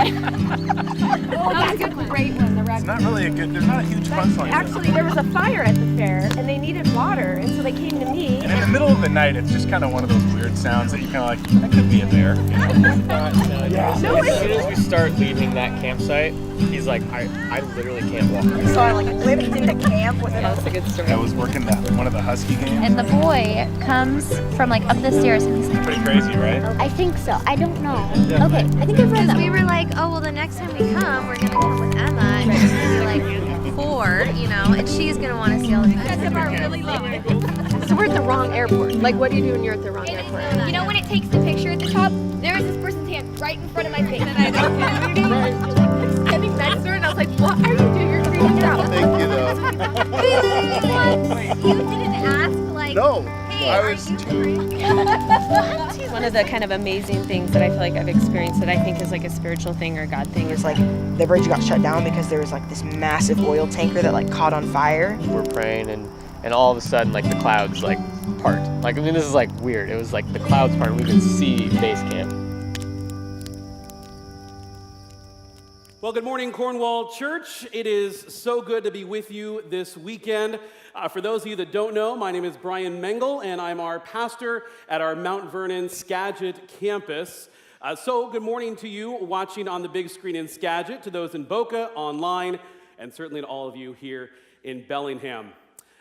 That's a great one. It's not really there's not a huge punchline. Actually, there was a fire at the fair, and they needed water, and so they came to me. And in the middle of the night, it's just kind of one of those weird sounds that you kind of like, that could be a bear. As soon as we start leaving that campsite, he's like, I literally can't walk. So I like lived in the camp with That's a good story. I was working one of the Husky games. And the boy comes from like up the stairs and he's like, Pretty crazy, right? I think so. I don't know. Okay, I think I've read that. We were like, oh, well, the next time we come, we're going to come with Emma, and she's going to be like 4, you know, and she's going to want to see all the things. Really love it. So we're at the wrong airport. Like, what do you do when you're at the wrong airport? You know when it takes the picture at the top? There was this person's hand right in front of my face. And I know. Standing next to her, and I was like, what are you doing? You're freaking out. Thank you, though. You didn't ask, like, No, hey, I are was you too. One of the kind of amazing things that I feel like I've experienced that I think is like a spiritual thing or God thing It is was like the bridge got shut down because there was like this massive oil tanker that like caught on fire. We're praying, and all of a sudden, like, the clouds, like, part. Like, I mean, this is, like, weird. It was, like, the clouds part, and we could see base camp. Well, good morning, Cornwall Church. It is so good to be with you this weekend. For those of you that don't know, my name is BRYON MENGLE, and I'm our pastor at our Mount Vernon Skagit campus. So good morning to you watching on the big screen in Skagit, to those in Boca, online, and certainly to all of you here in Bellingham.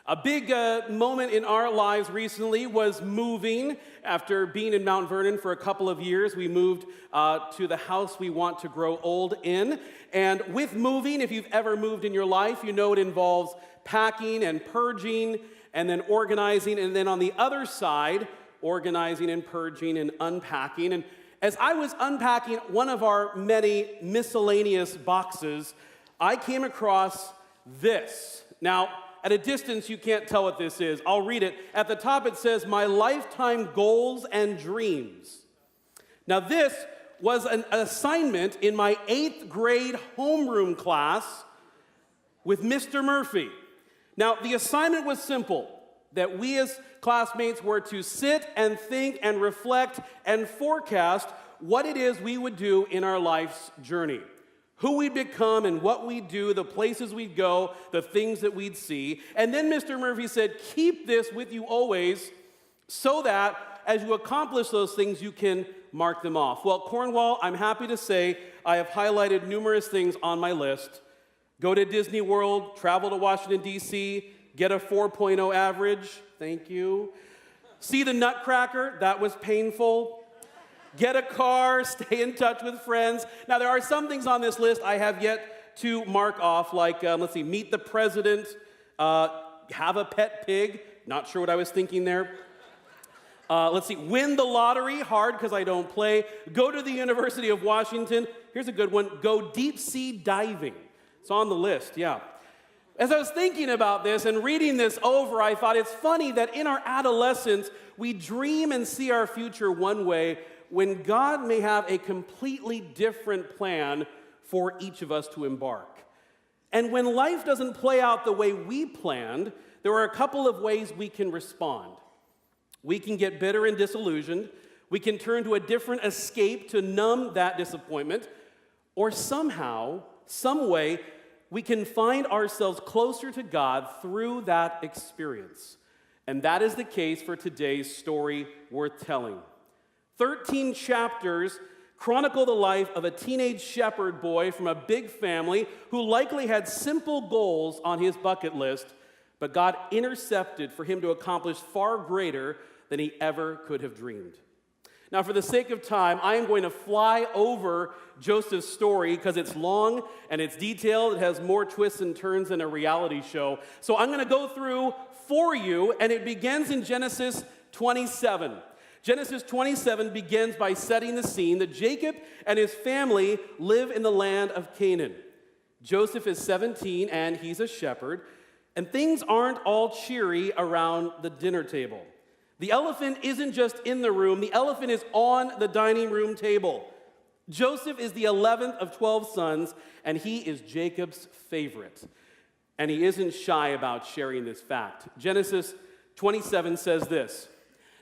A big moment in our lives recently was moving. After being in Mount Vernon for a couple of years, we moved to the house we want to grow old in. And with moving, if you've ever moved in your life, you know it involves packing and purging and then organizing. And then on the other side, organizing and purging and unpacking. And as I was unpacking one of our many miscellaneous boxes, I came across this. Now, at a distance, you can't tell what this is. I'll read it. At the top, it says, "My lifetime goals and dreams." Now, this was an assignment in my 8th grade homeroom class with Mr. Murphy. Now, the assignment was simple, that we as classmates were to sit and think and reflect and forecast what it is we would do in our life's journey. Who we'd become and what we'd do, the places we'd go, the things that we'd see. And then Mr. Murphy said, keep this with you always so that as you accomplish those things, you can mark them off. Well, Cornwall, I'm happy to say I have highlighted numerous things on my list. Go to Disney World, travel to Washington, D.C., get a 4.0 average. Thank you. See the Nutcracker. That was painful. Get a car, stay in touch with friends. Now, there are some things on this list I have yet to mark off, like, let's see, meet the president, have a pet pig. Not sure what I was thinking there. Let's see, win the lottery, hard because I don't play. Go to the University of Washington. Here's a good one. Go deep sea diving. It's on the list, yeah. As I was thinking about this and reading this over, I thought it's funny that in our adolescence, we dream and see our future one way, when God may have a completely different plan for each of us to embark. And when life doesn't play out the way we planned, there are a couple of ways we can respond. We can get bitter and disillusioned. We can turn to a different escape to numb that disappointment. Or somehow, some way, we can find ourselves closer to God through that experience. And that is the case for today's story worth telling. 13 chapters chronicle the life of a teenage shepherd boy from a big family who likely had simple goals on his bucket list, but God intercepted for him to accomplish far greater than he ever could have dreamed. Now, for the sake of time, I am going to fly over Joseph's story because it's long and it's detailed. It has more twists and turns than a reality show. So I'm going to go through for you, and it begins in Genesis 27. Genesis 27 begins by setting the scene that Jacob and his family live in the land of Canaan. Joseph is 17 and he's a shepherd, and things aren't all cheery around the dinner table. The elephant isn't just in the room, the elephant is on the dining room table. Joseph is the 11th of 12 sons, and he is Jacob's favorite. And he isn't shy about sharing this fact. Genesis 27 says this: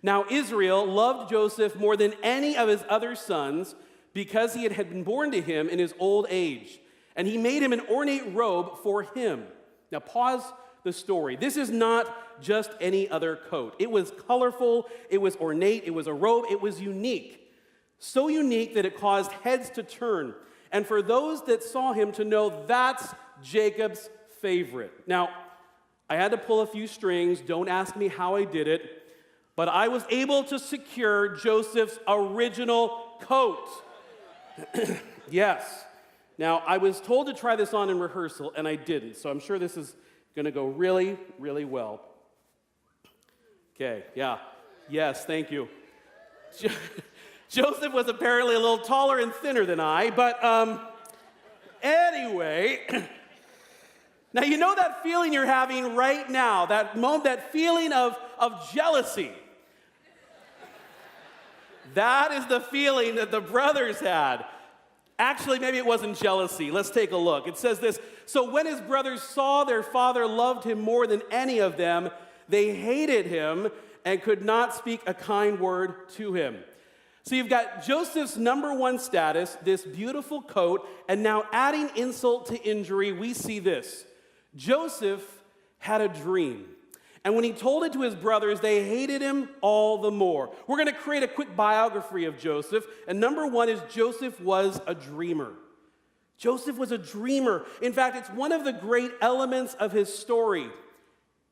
"Now Israel loved Joseph more than any of his other sons because he had been born to him in his old age. And he made him an ornate robe for him. Now pause the story. This is not just any other coat. It was colorful, it was ornate, it was a robe, it was unique. So unique that it caused heads to turn. And for those that saw him to know that's Jacob's favorite. Now, I had to pull a few strings. Don't ask me how I did it. But I was able to secure Joseph's original coat. Yes. Now, I was told to try this on in rehearsal, and I didn't. So I'm sure this is going to go really, really well. Okay, yeah. Yes, thank you. Joseph was apparently a little taller and thinner than I, but anyway. Now, you know that feeling you're having right now, that feeling of jealousy. That is the feeling that the brothers had. Actually, maybe it wasn't jealousy. Let's take a look. It says this: so when his brothers saw their father loved him more than any of them, they hated him and could not speak a kind word to him. So you've got Joseph's number one status, this beautiful coat, and now adding insult to injury, we see this. Joseph had a dream. And when he told it to his brothers, they hated him all the more. We're going to create a quick biography of Joseph. And number one is Joseph was a dreamer. Joseph was a dreamer. In fact, it's one of the great elements of his story.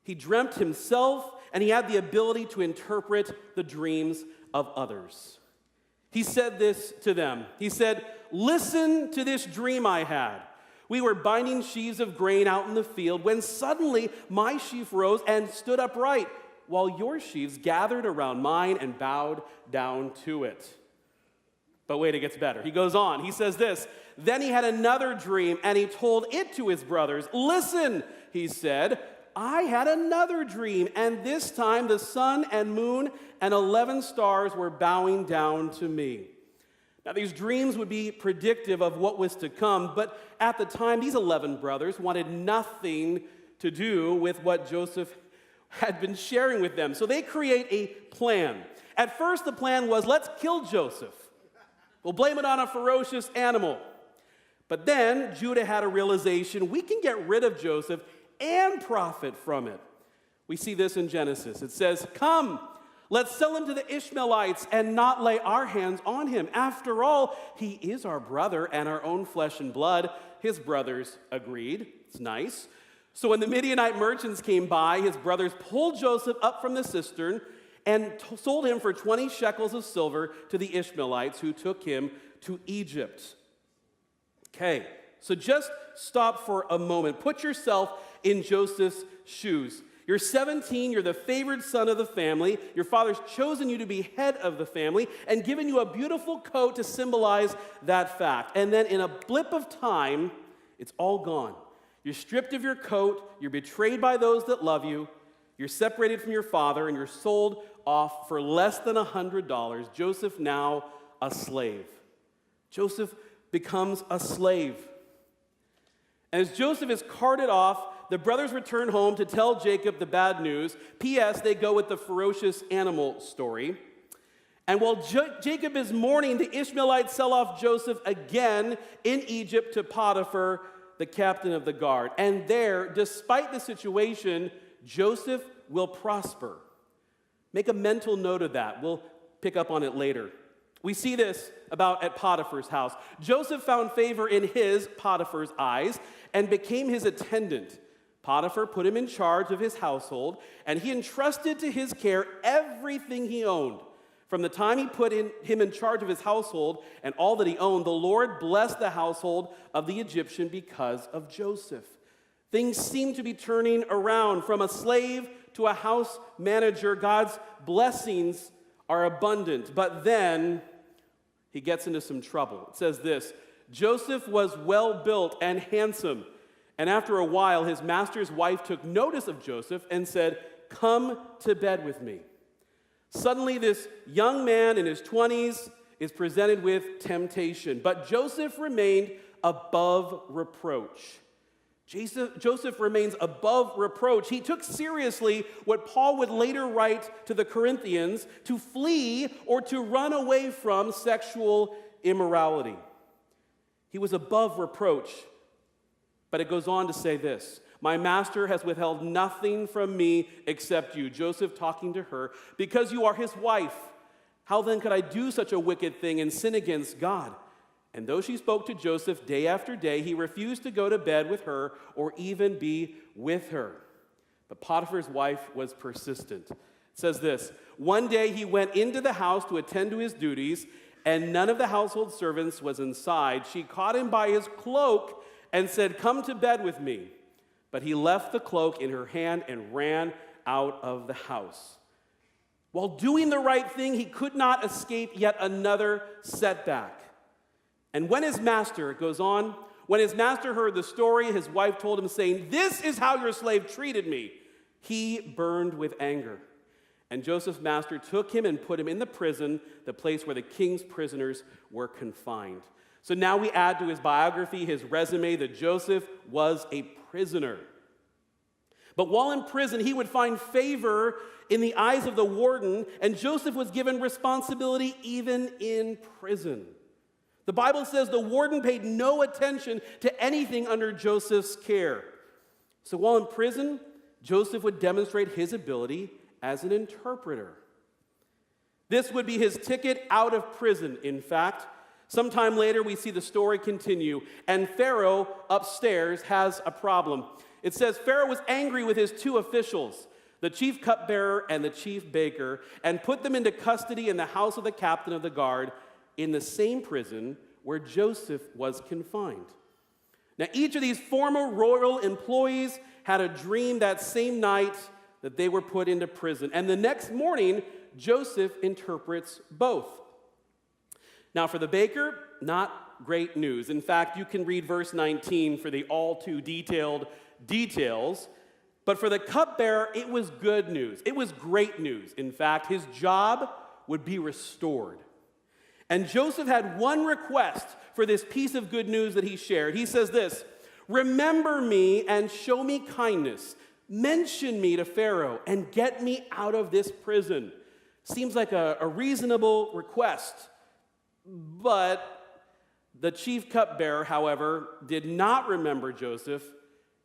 He dreamt himself, and he had the ability to interpret the dreams of others. He said this to them. He said, "Listen to this dream I had. We were binding sheaves of grain out in the field when suddenly my sheaf rose and stood upright, while your sheaves gathered around mine and bowed down to it." But wait, it gets better. He goes on. He says this: "Then he had another dream, and he told it to his brothers. 'Listen,' he said, 'I had another dream, and this time the sun and moon and 11 stars were bowing down to me.'" Now, these dreams would be predictive of what was to come, but at the time, these 11 brothers wanted nothing to do with what Joseph had been sharing with them. So they create a plan. At first, the plan was, let's kill Joseph. We'll blame it on a ferocious animal. But then Judah had a realization: we can get rid of Joseph and profit from it. We see this in Genesis. It says, "Come, let's sell him to the Ishmaelites and not lay our hands on him. After all, he is our brother and our own flesh and blood." His brothers agreed. It's nice. So when the Midianite merchants came by, his brothers pulled Joseph up from the cistern and sold him for 20 shekels of silver to the Ishmaelites, who took him to Egypt. Okay, so just stop for a moment. Put yourself in Joseph's shoes. You're 17, you're the favored son of the family. Your father's chosen you to be head of the family and given you a beautiful coat to symbolize that fact. And then in a blip of time, it's all gone. You're stripped of your coat, you're betrayed by those that love you, you're separated from your father, and you're sold off for less than $100. Joseph now a slave. Joseph becomes a slave. And as Joseph is carted off, the brothers return home to tell Jacob the bad news. P.S. They go with the ferocious animal story. And while Jacob is mourning, the Ishmaelites sell off Joseph again in Egypt to Potiphar, the captain of the guard. And there, despite the situation, Joseph will prosper. Make a mental note of that. We'll pick up on it later. We see this at Potiphar's house. Joseph found favor in Potiphar's eyes, and became his attendant. Potiphar put him in charge of his household, and he entrusted to his care everything he owned. From the time he put him in charge of his household and all that he owned, the Lord blessed the household of the Egyptian because of Joseph. Things seem to be turning around. From a slave to a house manager, God's blessings are abundant. But then he gets into some trouble. It says this: Joseph was well built and handsome. And after a while, his master's wife took notice of Joseph and said, "Come to bed with me." Suddenly, this young man in his 20s is presented with temptation. But Joseph remained above reproach. Joseph remains above reproach. He took seriously what Paul would later write to the Corinthians: to flee or to run away from sexual immorality. He was above reproach. But it goes on to say this: my master has withheld nothing from me except you. Joseph talking to her, because you are his wife. How then could I do such a wicked thing and sin against God? And though she spoke to Joseph day after day, he refused to go to bed with her or even be with her. But Potiphar's wife was persistent. It says this: one day he went into the house to attend to his duties, and none of the household servants was inside. She caught him by his cloak and said, "Come to bed with me." But he left the cloak in her hand and ran out of the house. While doing the right thing, he could not escape yet another setback. And when his master, it goes on, when his master heard the story, his wife told him, saying, "This is how your slave treated me." He burned with anger. And Joseph's master took him and put him in the prison, the place where the king's prisoners were confined. So now we add to his biography, his resume, that Joseph was a prisoner. But while in prison, he would find favor in the eyes of the warden, and Joseph was given responsibility even in prison. The Bible says the warden paid no attention to anything under Joseph's care. So while in prison, Joseph would demonstrate his ability as an interpreter. This would be his ticket out of prison, in fact. Sometime later, we see the story continue, and Pharaoh upstairs has a problem. It says Pharaoh was angry with his two officials, the chief cupbearer and the chief baker, and put them into custody in the house of the captain of the guard in the same prison where Joseph was confined. Now, each of these former royal employees had a dream that same night that they were put into prison, and the next morning, Joseph interprets both. Now, for the baker, not great news. In fact, you can read verse 19 for the all too detailed details. But for the cupbearer, it was good news. It was great news. In fact, his job would be restored. And Joseph had one request for this piece of good news that he shared. He says this: "Remember me and show me kindness. Mention me to Pharaoh and get me out of this prison." Seems like a reasonable request. But the chief cupbearer, however, did not remember Joseph.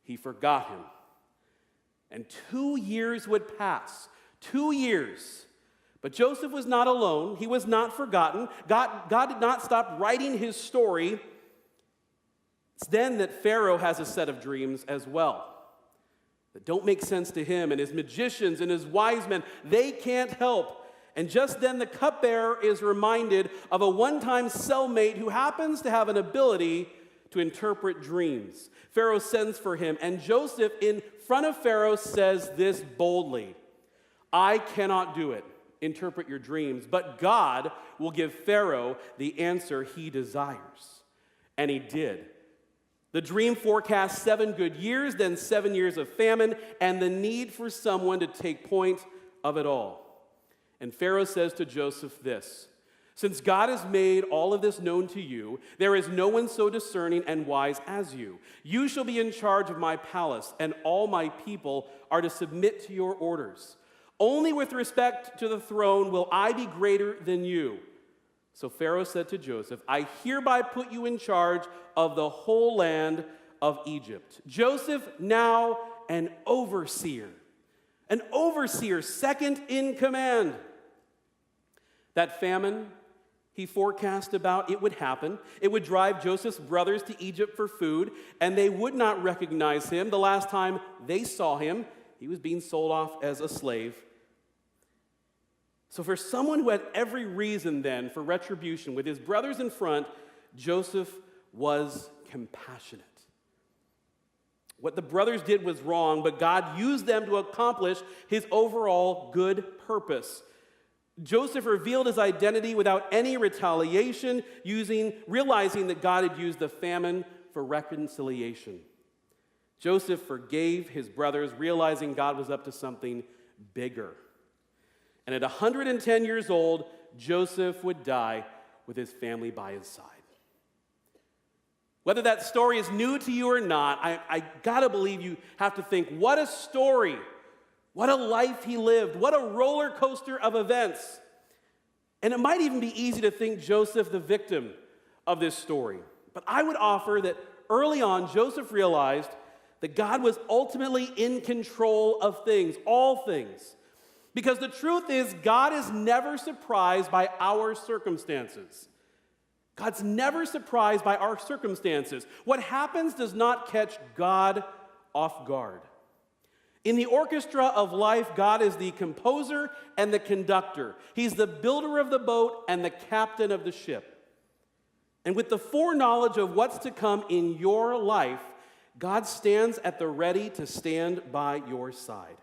He forgot him. And 2 years would pass. 2 years. But Joseph was not alone. He was not forgotten. God did not stop writing his story. It's then that Pharaoh has a set of dreams as well that don't make sense to him, and his magicians and his wise men, they can't help. And just then the cupbearer is reminded of a one-time cellmate who happens to have an ability to interpret dreams. Pharaoh sends for him, and Joseph, in front of Pharaoh, says this boldly: "I cannot do it, interpret your dreams, but God will give Pharaoh the answer he desires." And he did. The dream forecast 7 good years, then 7 years of famine, and the need for someone to take point of it all. And Pharaoh says to Joseph this: "Since God has made all of this known to you, there is no one so discerning and wise as you. You shall be in charge of my palace, and all my people are to submit to your orders. Only with respect to the throne will I be greater than you." So Pharaoh said to Joseph, "I hereby put you in charge of the whole land of Egypt." Joseph, now an overseer, second in command. That famine he forecast about, it would happen. It would drive Joseph's brothers to Egypt for food, and they would not recognize him. The last time they saw him, he was being sold off as a slave. So for someone who had every reason then for retribution, with his brothers in front, Joseph was compassionate. What the brothers did was wrong, but God used them to accomplish his overall good purpose. Joseph revealed his identity without any retaliation, realizing that God had used the famine for reconciliation. Joseph forgave his brothers, realizing God was up to something bigger. And at 110 years old, Joseph would die with his family by his side. Whether that story is new to you or not, I gotta believe you have to think, what a story. What a life he lived. What a roller coaster of events. And it might even be easy to think Joseph the victim, of this story. But I would offer that early on, Joseph realized that God was ultimately in control of things, all things. Because the truth is, God is never surprised by our circumstances. God's never surprised by our circumstances. What happens does not catch God off guard. In the orchestra of life, God is the composer and the conductor. He's the builder of the boat and the captain of the ship. And with the foreknowledge of what's to come in your life, God stands at the ready to stand by your side.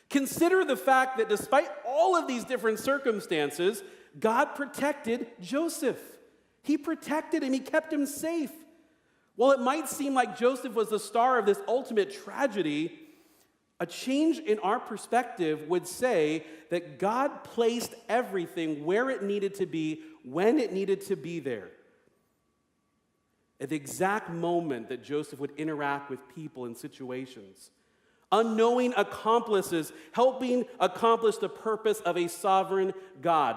Consider the fact that despite all of these different circumstances, God protected Joseph. He protected him. He kept him safe. While it might seem like Joseph was the star of this ultimate tragedy, a change in our perspective would say that God placed everything where it needed to be, when it needed to be there. At the exact moment that Joseph would interact with people and situations. Unknowing accomplices helping accomplish the purpose of a sovereign God.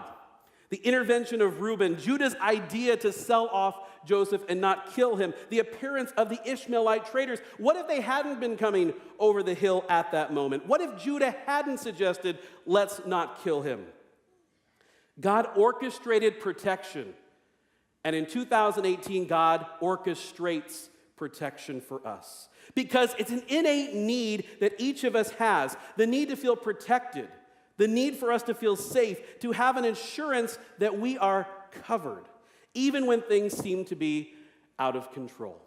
The intervention of Reuben, Judah's idea to sell off Joseph and not kill him, the appearance of the Ishmaelite traders. What if they hadn't been coming over the hill at that moment? What if Judah hadn't suggested, let's not kill him? God orchestrated protection. And in 2018, God orchestrates protection for us. Because it's an innate need that each of us has. The need to feel protected. The need for us to feel safe. To have an assurance that we are covered. Even when things seem to be out of control.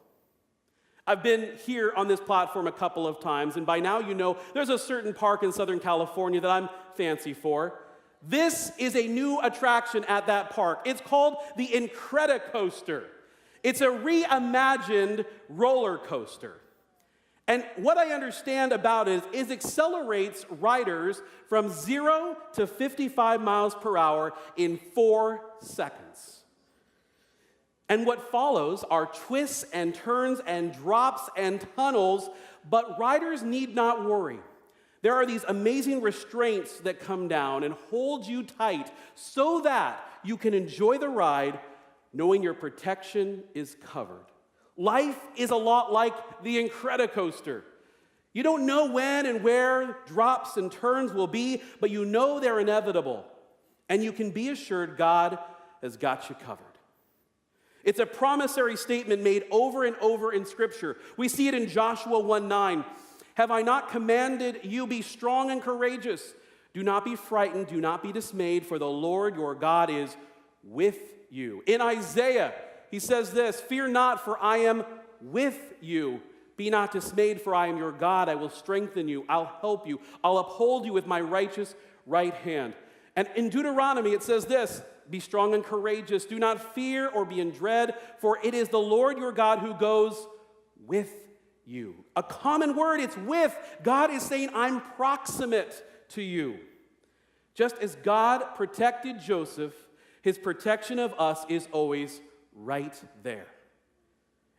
I've been here on this platform a couple of times. And by now you know there's a certain park in Southern California that I'm fancy for. This is a new attraction at that park. It's called the Incredicoaster. It's a reimagined roller coaster. And what I understand about it is accelerates riders from 0 to 55 miles per hour in 4 seconds. And what follows are twists and turns and drops and tunnels, but riders need not worry. There are these amazing restraints that come down and hold you tight so that you can enjoy the ride knowing your protection is covered. Life is a lot like the Incredicoaster. You don't know when and where drops and turns will be, but you know they're inevitable. And you can be assured God has got you covered. It's a promissory statement made over and over in Scripture. We see it in Joshua 1:9. Have I not commanded you, be strong and courageous? Do not be frightened, do not be dismayed, for the Lord your God is with you. In Isaiah, he says this, fear not, for I am with you. Be not dismayed, for I am your God. I will strengthen you. I'll help you. I'll uphold you with my righteous right hand. And in Deuteronomy, it says this, be strong and courageous. Do not fear or be in dread, for it is the Lord your God who goes with you. A common word, it's with. God is saying, I'm proximate to you. Just as God protected Joseph, his protection of us is always right there.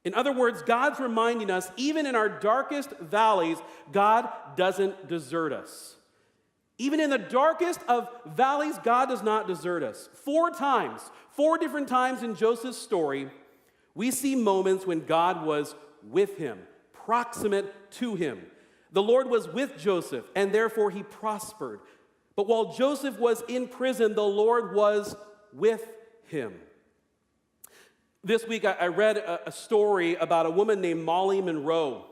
In other words, God's reminding us, even in our darkest valleys, God doesn't desert us. Even in the darkest of valleys, God does not desert us. 4 different times in Joseph's story, we see moments when God was with him, proximate to him. The Lord was with Joseph, and therefore he prospered. But while Joseph was in prison, the Lord was with him. This week, I read a story about a woman named Molly Monroe.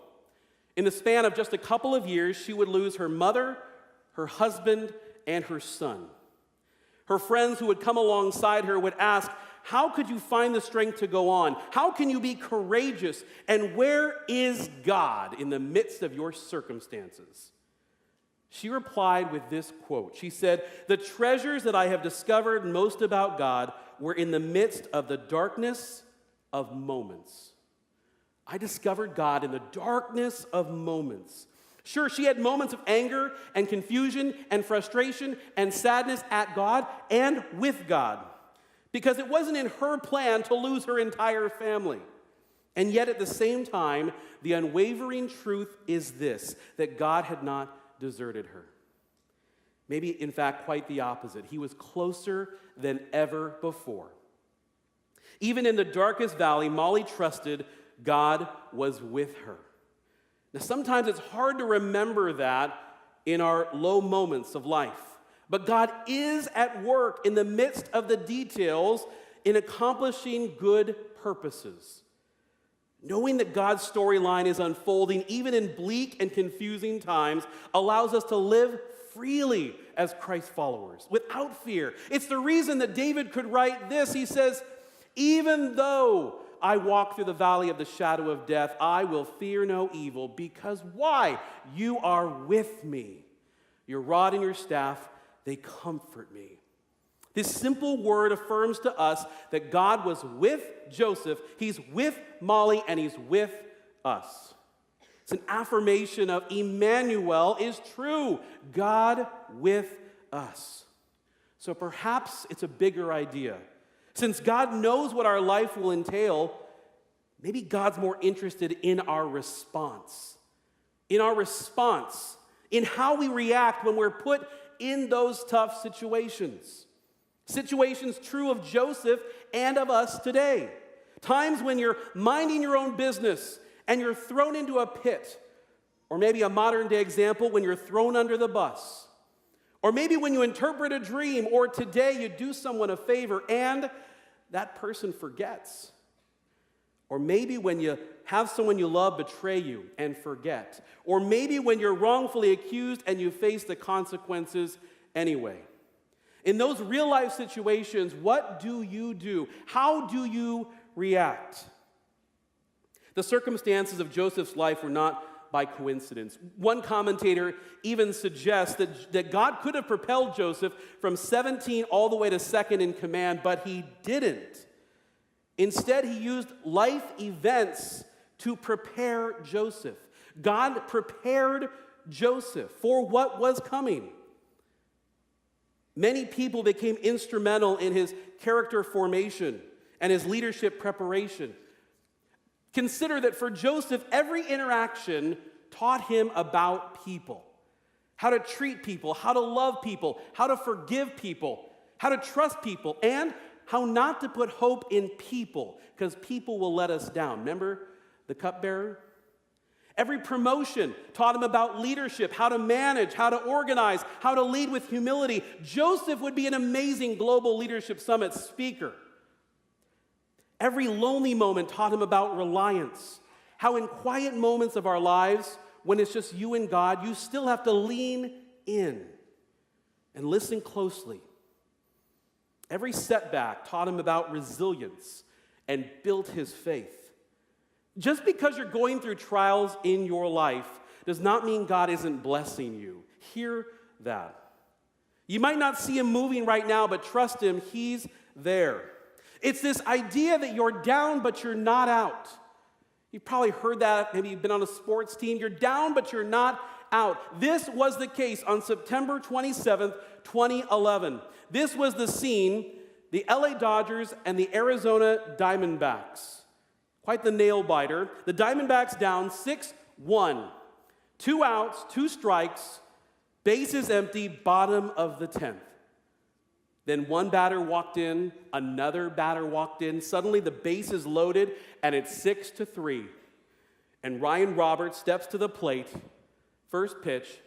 In the span of just a couple of years, she would lose her mother, her husband, and her son. Her friends who would come alongside her would ask, how could you find the strength to go on? How can you be courageous? And where is God in the midst of your circumstances? She replied with this quote. She said, the treasures that I have discovered most about God were in the midst of the darkness of moments. I discovered God in the darkness of moments. Sure, she had moments of anger and confusion and frustration and sadness at God and with God, because it wasn't in her plan to lose her entire family. And yet at the same time, the unwavering truth is this, that God had not deserted her. Maybe, in fact, quite the opposite. He was closer than ever before. Even in the darkest valley, Molly trusted God was with her. Now, sometimes it's hard to remember that in our low moments of life. But God is at work in the midst of the details in accomplishing good purposes. Knowing that God's storyline is unfolding, even in bleak and confusing times, allows us to live freely as Christ followers, without fear. It's the reason that David could write this. He says, even though I walk through the valley of the shadow of death, I will fear no evil, because why? You are with me. Your rod and your staff, they comfort me. This simple word affirms to us that God was with Joseph, he's with Molly, and he's with us. It's an affirmation of Emmanuel is true, God with us. So perhaps it's a bigger idea. Since God knows what our life will entail, maybe God's more interested in our response. In our response, in how we react when we're put in those tough situations. Situations true of Joseph and of us today. Times when you're minding your own business and you're thrown into a pit. Or maybe a modern day example, when you're thrown under the bus. Or maybe when you interpret a dream, or today you do someone a favor and that person forgets. Or maybe when you have someone you love betray you and forget. Or maybe when you're wrongfully accused and you face the consequences anyway. In those real life situations, what do you do? How do you react? The circumstances of Joseph's life were not by coincidence. One commentator even suggests that God could have propelled Joseph from 17 all the way to second in command, but he didn't. Instead, he used life events to prepare Joseph. God prepared Joseph for what was coming. Many people became instrumental in his character formation and his leadership preparation. Consider that for Joseph, every interaction taught him about people. How to treat people, how to love people, how to forgive people, how to trust people, and how not to put hope in people, because people will let us down. Remember the cupbearer? Every promotion taught him about leadership, how to manage, how to organize, how to lead with humility. Joseph would be an amazing Global Leadership Summit speaker. Every lonely moment taught him about reliance, how in quiet moments of our lives, when it's just you and God, you still have to lean in and listen closely. Every setback taught him about resilience and built his faith. Just because you're going through trials in your life does not mean God isn't blessing you. Hear that. You might not see him moving right now, but trust him, he's there. It's this idea that you're down, but you're not out. You've probably heard that. Maybe you've been on a sports team. You're down, but you're not out. This was the case on September 27th, 2011. This was the scene, the LA Dodgers and the Arizona Diamondbacks. Quite the nail biter. The Diamondbacks down 6-1. 2 outs, 2 strikes, bases empty, bottom of the 10th. Then one batter walked in, another batter walked in. Suddenly the base is loaded, and it's 6-3. And Ryan Roberts steps to the plate. First pitch,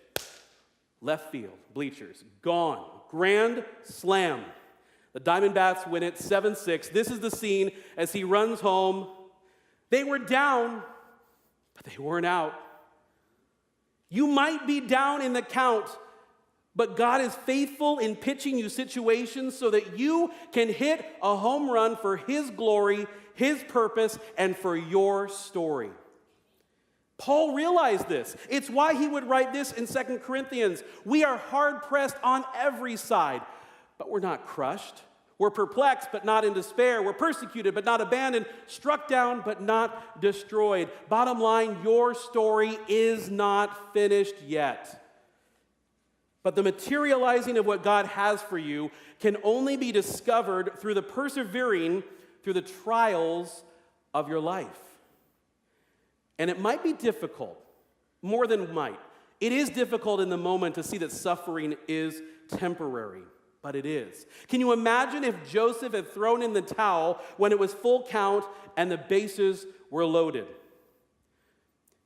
left field, bleachers, gone. Grand slam. The Diamondbacks win it 7-6. This is the scene as he runs home. They were down, but they weren't out. You might be down in the count, but God is faithful in pitching you situations so that you can hit a home run for his glory, his purpose, and for your story. Paul realized this. It's why he would write this in 2 Corinthians. We are hard-pressed on every side, but we're not crushed. We're perplexed, but not in despair. We're persecuted, but not abandoned. Struck down, but not destroyed. Bottom line, your story is not finished yet. But the materializing of what God has for you can only be discovered through the persevering through the trials of your life. And it might be difficult, more than might. It is difficult in the moment to see that suffering is temporary. but it is. Can you imagine if Joseph had thrown in the towel when it was full count and the bases were loaded?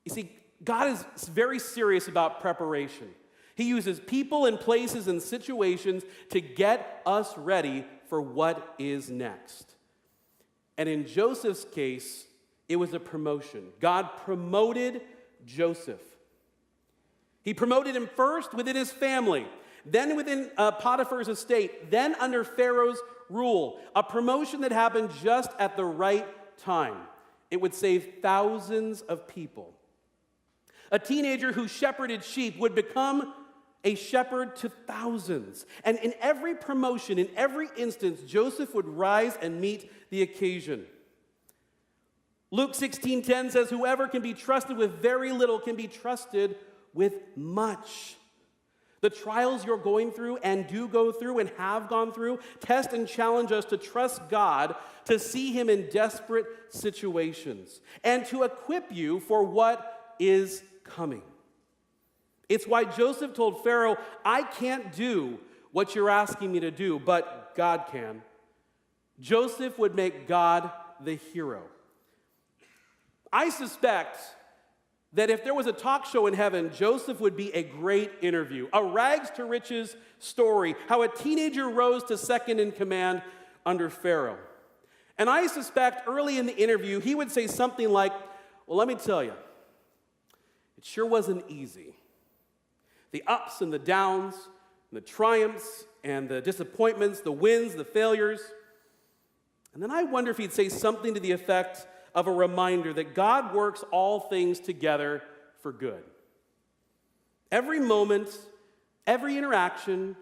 You see, God is very serious about preparation. He uses people and places and situations to get us ready for what is next. And in Joseph's case, it was a promotion. God promoted Joseph. He promoted him first within his family, then within Potiphar's estate, then under Pharaoh's rule. A promotion that happened just at the right time. It would save thousands of people. A teenager who shepherded sheep would become a shepherd to thousands. And in every promotion, in every instance, Joseph would rise and meet the occasion. Luke 16:10 says, whoever can be trusted with very little can be trusted with much. The trials you're going through and do go through and have gone through test and challenge us to trust God, to see him in desperate situations, and to equip you for what is coming. It's why Joseph told Pharaoh, I can't do what you're asking me to do, but God can. Joseph would make God the hero. I suspect that if there was a talk show in heaven, Joseph would be a great interview, a rags to riches story, how a teenager rose to second in command under Pharaoh. And I suspect early in the interview, he would say something like, well, let me tell you, it sure wasn't easy. The ups and the downs, and the triumphs and the disappointments, the wins, the failures. And then I wonder if he'd say something to the effect of a reminder that God works all things together for good. Every moment, every interaction,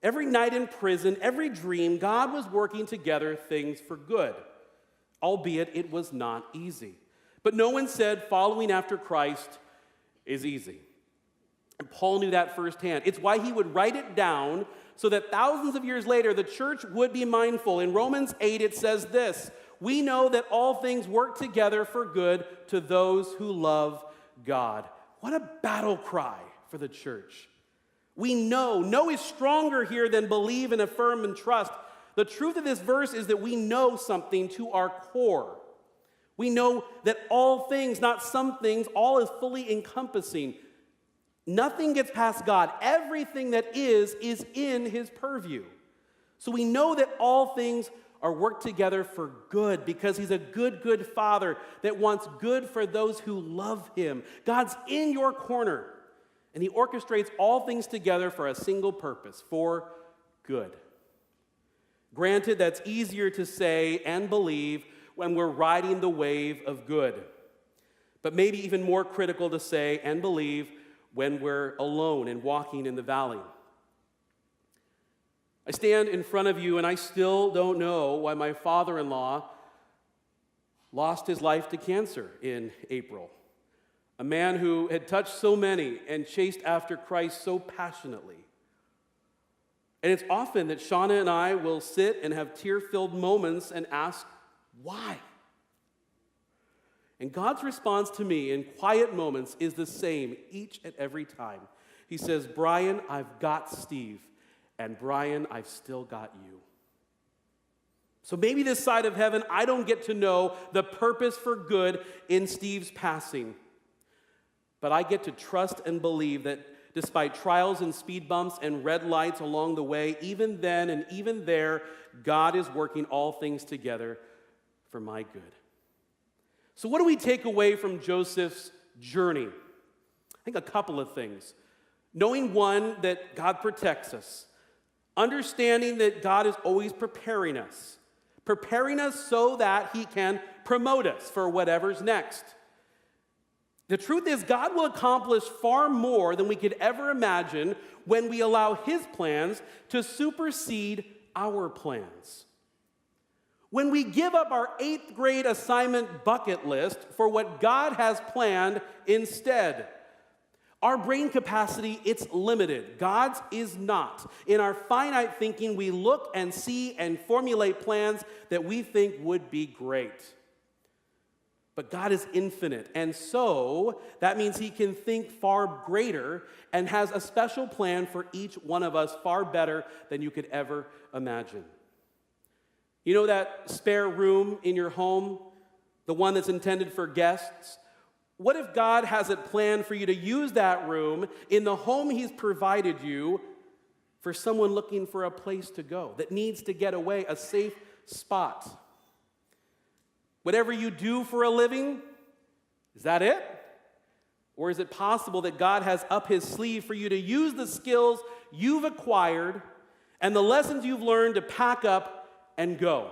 every night in prison, every dream, God was working together things for good, albeit it was not easy. But no one said following after Christ is easy. And Paul knew that firsthand. It's why he would write it down so that thousands of years later, the church would be mindful. In Romans 8, it says this, we know that all things work together for good to those who love God. What a battle cry for the church. We know is stronger here than believe and affirm and trust. The truth of this verse is that we know something to our core. We know that all things, not some things, all is fully encompassing. Nothing gets past God. Everything that is in his purview. So we know that all things are worked together for good because he's a good father that wants good for those who love him. God's in your corner, and he orchestrates all things together for a single purpose, for good. Granted, that's easier to say and believe when we're riding the wave of good, but maybe even more critical to say and believe when we're alone and walking in the valley. I stand in front of you and I still don't know why my father-in-law lost his life to cancer in April. A man who had touched so many and chased after Christ so passionately. And it's often that Shauna and I will sit and have tear-filled moments and ask, why? And God's response to me in quiet moments is the same each and every time. He says, Brian, I've got Steve. And Brian, I've still got you. So maybe this side of heaven, I don't get to know the purpose for good in Steve's passing. But I get to trust and believe that despite trials and speed bumps and red lights along the way, even then and even there, God is working all things together for my good. So what do we take away from Joseph's journey? I think a couple of things. Knowing, one, that God protects us. Understanding that God is always preparing us so that he can promote us for whatever's next. The truth is, God will accomplish far more than we could ever imagine when we allow his plans to supersede our plans. When we give up our 8th grade assignment bucket list for what God has planned instead. Our brain capacity, it's limited. God's is not. In our finite thinking, we look and see and formulate plans that we think would be great. But God is infinite, and so that means he can think far greater and has a special plan for each one of us far better than you could ever imagine. You know that spare room in your home, the one that's intended for guests? What if God has it planned for you to use that room in the home he's provided you for someone looking for a place to go, that needs to get away, a safe spot? Whatever you do for a living, is that it? Or is it possible that God has up his sleeve for you to use the skills you've acquired and the lessons you've learned to pack up and go?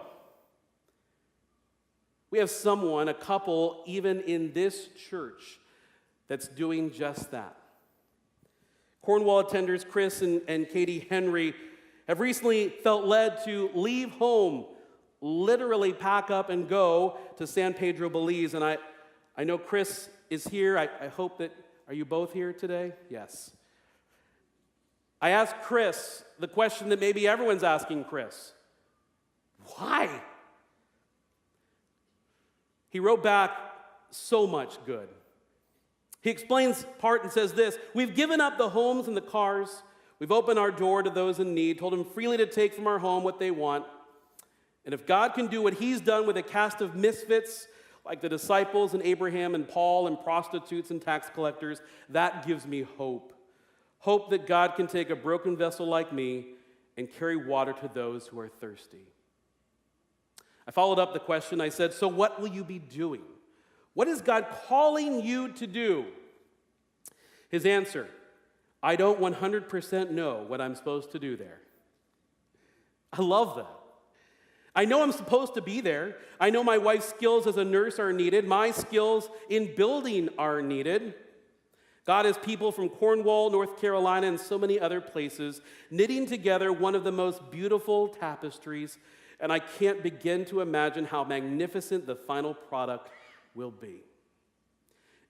We have someone, a couple, even in this church, that's doing just that. Cornwall attenders Chris and Katie Henry have recently felt led to leave home, literally pack up and go to San Pedro, Belize. And I know Chris is here. I hope that, are you both here today? Yes. I asked Chris the question that maybe everyone's asking Chris. Why? He wrote back so much good. He explains part and says this: we've given up the homes and the cars. We've opened our door to those in need, told them freely to take from our home what they want. And if God can do what he's done with a cast of misfits like the disciples and Abraham and Paul and prostitutes and tax collectors, that gives me hope. Hope that God can take a broken vessel like me and carry water to those who are thirsty. I followed up the question. I said, so what will you be doing? What is God calling you to do? His answer, I don't 100% know what I'm supposed to do there. I love that. I know I'm supposed to be there. I know my wife's skills as a nurse are needed. My skills in building are needed. God has people from Cornwall, North Carolina, and so many other places knitting together one of the most beautiful tapestries, and I can't begin to imagine how magnificent the final product will be.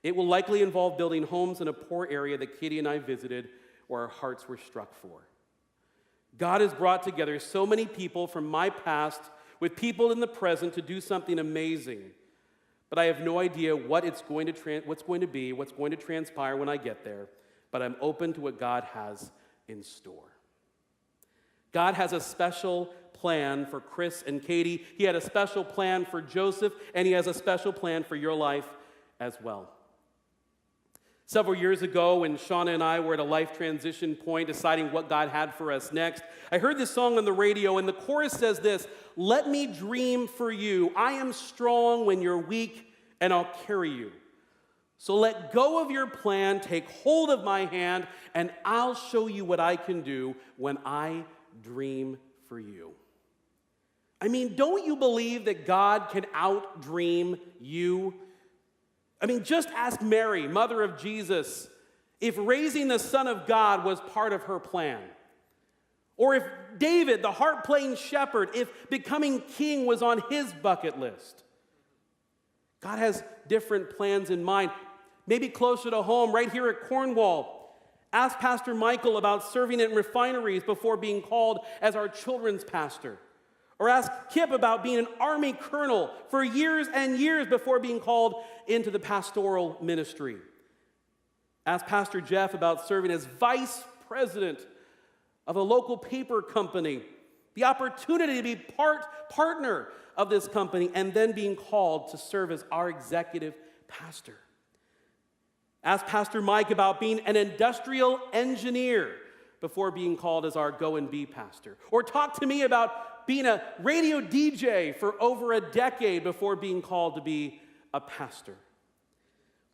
It will likely involve building homes in a poor area that Katie and I visited where our hearts were struck for. God has brought together so many people from my past with people in the present to do something amazing. But I have no idea what's going to transpire when I get there. But I'm open to what God has in store. God has a special plan for Chris and Katie. He had a special plan for Joseph, and he has a special plan for your life as well. Several years ago, when Shauna and I were at a life transition point, deciding what God had for us next, I heard this song on the radio, and the chorus says this: let me dream for you. I am strong when you're weak, and I'll carry you. So let go of your plan, take hold of my hand, and I'll show you what I can do when I dream for you. I mean, don't you believe that God can outdream you? I mean, just ask Mary, mother of Jesus, if raising the Son of God was part of her plan. Or if David, the harp-playing shepherd, if becoming king was on his bucket list. God has different plans in mind. Maybe closer to home, right here at Cornwall. Ask Pastor Michael about serving in refineries before being called as our children's pastor. Or ask Kip about being an Army colonel for years and years before being called into the pastoral ministry. Ask Pastor Jeff about serving as vice president of a local paper company, the opportunity to be partner of this company, and then being called to serve as our executive pastor. Ask Pastor Mike about being an industrial engineer before being called as our go and be pastor. Or talk to me about being a radio DJ for over a decade before being called to be a pastor.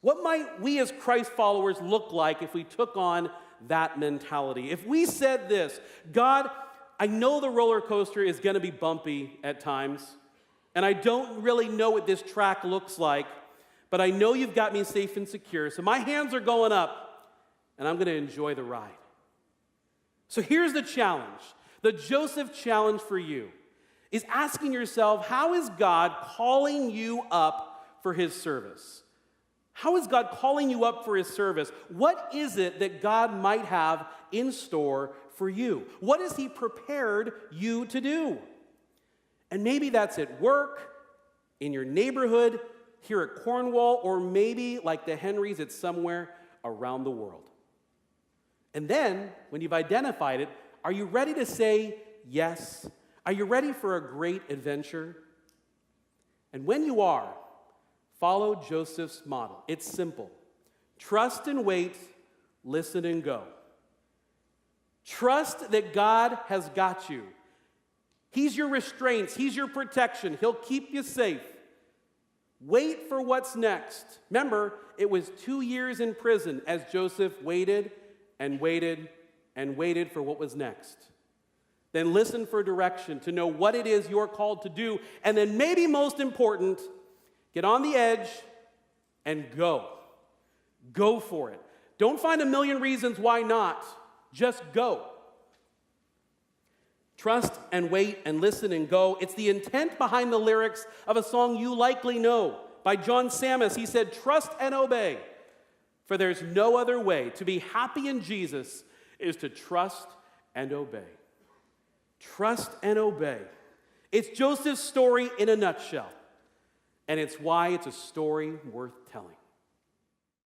What might we as Christ followers look like if we took on that mentality? If we said this: God, I know the roller coaster is going to be bumpy at times, and I don't really know what this track looks like, but I know you've got me safe and secure, so my hands are going up, and I'm going to enjoy the ride. So here's the challenge. The Joseph challenge for you is asking yourself, how is God calling you up for his service? How is God calling you up for his service? What is it that God might have in store for you? What has he prepared you to do? And maybe that's at work, in your neighborhood, here at Cornwall, or maybe like the Henrys, it's somewhere around the world. And then, when you've identified it, are you ready to say yes? Are you ready for a great adventure? And when you are, follow Joseph's model. It's simple. Trust and wait, listen and go. Trust that God has got you. He's your restraints. He's your protection. He'll keep you safe. Wait for what's next. Remember, it was 2 years in prison as Joseph waited and waited and waited for what was next. Then listen for direction to know what it is you're called to do. And then maybe most important, get on the edge and go. Go for it. Don't find a million reasons why not. Just go. Trust and wait and listen and go. It's the intent behind the lyrics of a song you likely know by John Sammis. He said, "Trust and obey, for there's no other way to be happy in Jesus is to trust and obey." Trust and obey. It's Joseph's story in a nutshell, and it's why it's a story worth telling.